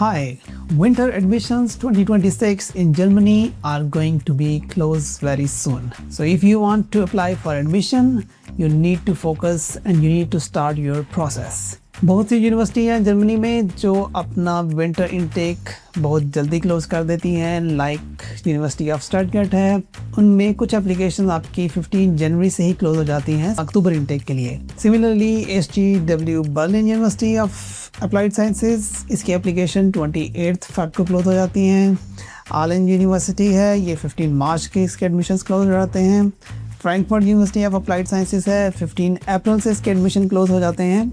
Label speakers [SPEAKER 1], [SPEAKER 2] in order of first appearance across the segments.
[SPEAKER 1] Hi, winter admissions 2026 in Germany are going to be closed very soon. So if you want to apply for admission, you need to focus and you need to start your process. बहुत सी university हैं Germany में जो अपना winter intake बहुत जल्दी close कर देती हैं, लाइक यूनिवर्सिटी ऑफ स्टटगर्ट है। उनमें कुछ एप्लीकेशन आपकी 15 जनवरी से ही क्लोज हो जाती हैं अक्टूबर इनटेक के लिए। Similarly SGW Berlin university of applied sciences, इसकी एप्लीकेशन 28 फेब को क्लोज हो जाती हैं। आलन यूनिवर्सिटी है, ये 15 मार्च के इसके एडमिशन क्लोज हो जाते हैं। Frankfurt university of applied sciences है, 15 अप्रैल से इसके एडमिशन क्लोज हो जाते हैं।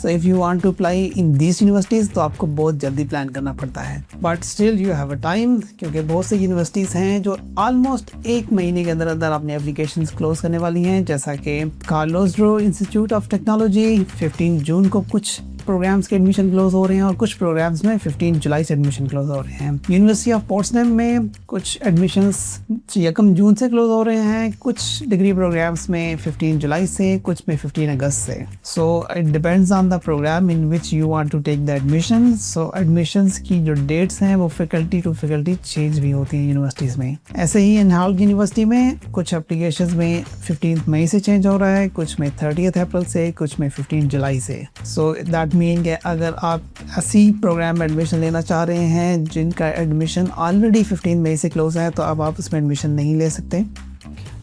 [SPEAKER 1] So if you want to apply in these universities तो आपको बहुत जल्दी प्लान करना पड़ता है, but still you have a time, क्योंकि बहुत सी यूनिवर्सिटीज़ हैं जो ऑलमोस्ट 1 महीने के अंदर अंदर अपने एप्लीकेशन क्लोज करने वाली हैं, जैसा कि Karlsruhe institute of technology 15 जून को कुछ प्रोग्राम्स के एडमिशन क्लोज हो रहे हैं और कुछ प्रोग्राम्स में 15 जुलाई से एडमिशन क्लोज हो रहे हैं। यूनिवर्सिटी ऑफ पोट्सडम में कुछ एडमिशंस 1 जून से क्लोज हो रहे हैं, कुछ डिग्री प्रोग्राम्स में 15 जुलाई से, कुछ में 15 अगस्त से। So it depends on the program in which you want to take the admission. So admissions की जो डेट्स हैं वो फैकल्टी टू फैकल्टी चेंज भी होती हैं यूनिवर्सिटीज़ में। ऐसे ही एनहाल्ड यूनिवर्सिटी में कुछ एप्लीकेशंस में 15 मई से चेंज हो रहा है, कुछ में 30 अप्रैल से, कुछ में 15 जुलाई से। सो दैट मीन कि अगर आप ऐसी प्रोग्राम में एडमिशन लेना चाह रहे हैं जिनका एडमिशन ऑलरेडी 15 मई से क्लोज है, तो अब आप उसमें एडमिशन नहीं ले सकते।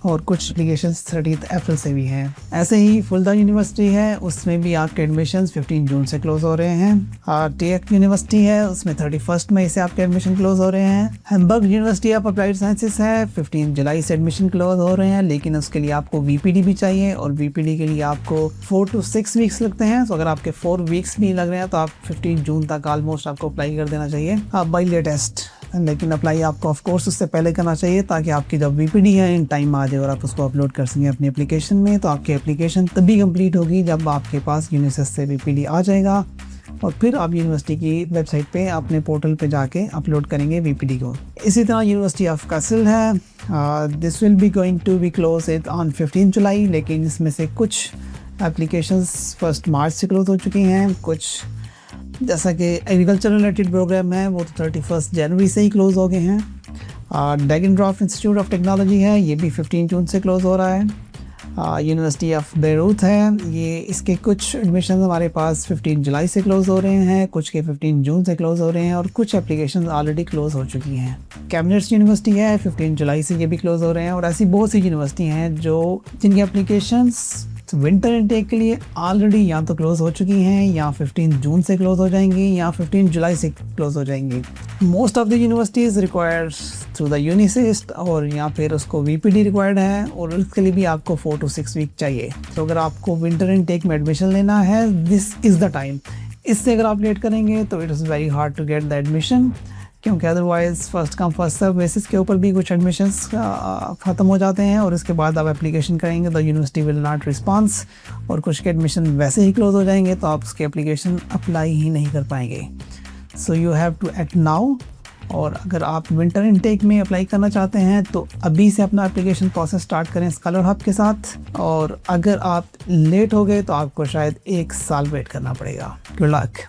[SPEAKER 1] और कुछ एप्लीकेशंस 30 अप्रैल से भी हैं। ऐसे ही फुल्दा यूनिवर्सिटी है, उसमें भी आपके एडमिशन्स 15 जून से क्लोज हो रहे हैं। और टेक यूनिवर्सिटी है, उसमें 31 मई से आपके एडमिशन क्लोज हो रहे हैं। Hamburg university of applied sciences है, 15 जुलाई से एडमिशन क्लोज हो रहे हैं, लेकिन उसके लिए आपको VPD भी चाहिए और VPD के लिए आपको 4 to 6 वीक्स लगते हैं। तो अगर आपके 4 वीक्स भी लग रहे हैं तो आप 15 जून तक ऑलमोस्ट आपको अप्लाई कर देना चाहिए बाई लेटेस्ट, लेकिन अप्लाई आपको ऑफ कोर्स उससे पहले करना चाहिए ताकि आपकी जब VPD है इन टाइम आ जाए और आप उसको अपलोड कर सकें अपनी एप्लीकेशन में। तो आपकी एप्लीकेशन तभी कंप्लीट होगी जब आपके पास यूनिसेस से VPD आ जाएगा और फिर आप यूनिवर्सिटी की वेबसाइट पे अपने पोर्टल पे जाके अपलोड करेंगे VPD को। इसी तरह यूनिवर्सिटी ऑफ कासिल है, this will be going to be close it on 15 July, लेकिन इसमें से कुछ एप्लीकेशंस 1 मार्च से क्लोज हो चुकी हैं। कुछ जैसा कि एग्रीकल्चर रिलेटेड प्रोग्राम है वो तो 31 जनवरी से ही क्लोज हो गए हैं। डेगनड्रॉफ इंस्टीट्यूट ऑफ टेक्नोलॉजी है, ये भी 15 जून से क्लोज हो रहा है। यूनिवर्सिटी ऑफ बेरूत है, ये इसके कुछ एडमिशन हमारे पास 15 जुलाई से क्लोज हो रहे हैं, कुछ के 15 जून से क्लोज हो रहे हैं और कुछ एप्लीकेशन ऑलरेडी क्लोज हो चुकी हैं। कैबिनेट्स यूनिवर्सिटी है, 15 जुलाई से ये भी क्लोज हो रहे हैं। और ऐसी बहुत सी यूनिवर्सिटी हैं जो जिनकी एप्लीकेशंस विंटर इनटेक के लिए ऑलरेडी या तो क्लोज हो चुकी हैं या 15 जून से क्लोज हो जाएंगी या 15 जुलाई से क्लोज हो जाएंगी। Most of the universities required through the UNISIST और या फिर उसको VPD रिक्वायर्ड है और उसके लिए भी आपको 4 to 6 वीक चाहिए। तो अगर आपको विंटर इनटेक में एडमिशन लेना है, दिस इज़ द टाइम। इससे अगर आप लेट करेंगे तो it is very hard to get the admission, क्योंकि otherwise first come first serve basis के ऊपर भी कुछ एडमिशन्स ख़त्म हो जाते हैं और इसके बाद आप एप्लीकेशन करेंगे तो यूनिवर्सिटी विल नॉट रिस्पॉन्स और कुछ के एडमिशन वैसे ही क्लोज हो जाएंगे तो आप उसके एप्लीकेशन अप्लाई ही नहीं कर पाएंगे। So you have to act now. और अगर आप विंटर इनटेक में अप्लाई करना चाहते हैं तो अभी से अपना एप्लीकेशन प्रोसेस स्टार्ट करें स्कॉलर हब के साथ, और अगर आप लेट हो गए तो आपको शायद 1 साल वेट करना पड़ेगा। Good luck.